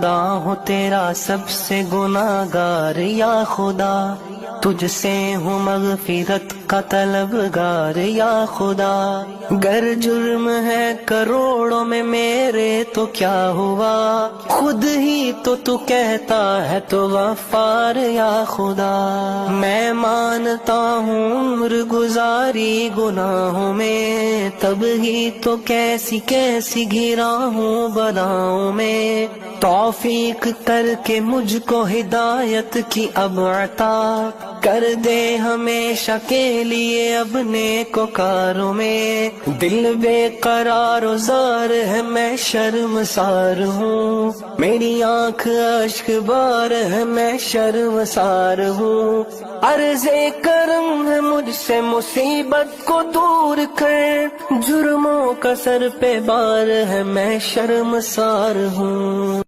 خدا ہوں تیرا سب سے گناہگار یا خدا، تجھ سے ہوں مغفرت کا طلبگار یا خدا، گر جرم ہے کروڑوں میں میرے تو کیا ہوا، خود ہی تو کہتا ہے تو غفار یا خدا، میں مانتا ہوں عمر گزاری گناہوں میں، تب ہی تو کیسی کیسی گھرا ہوں بلاؤں میں، توفیق کر کے مجھ کو ہدایت کی اب عطا کر دے ہمیشہ کے لیے اب نیکوکاروں میں، دل بے قرار و زار ہے میں شرمسار ہوں، میری آنکھ اشک بار ہے میں شرمسار ہوں، عرض کرم ہے مجھ سے مصیبت کو دور کر، جرموں کا سر پہ بار ہے میں شرمسار ہوں۔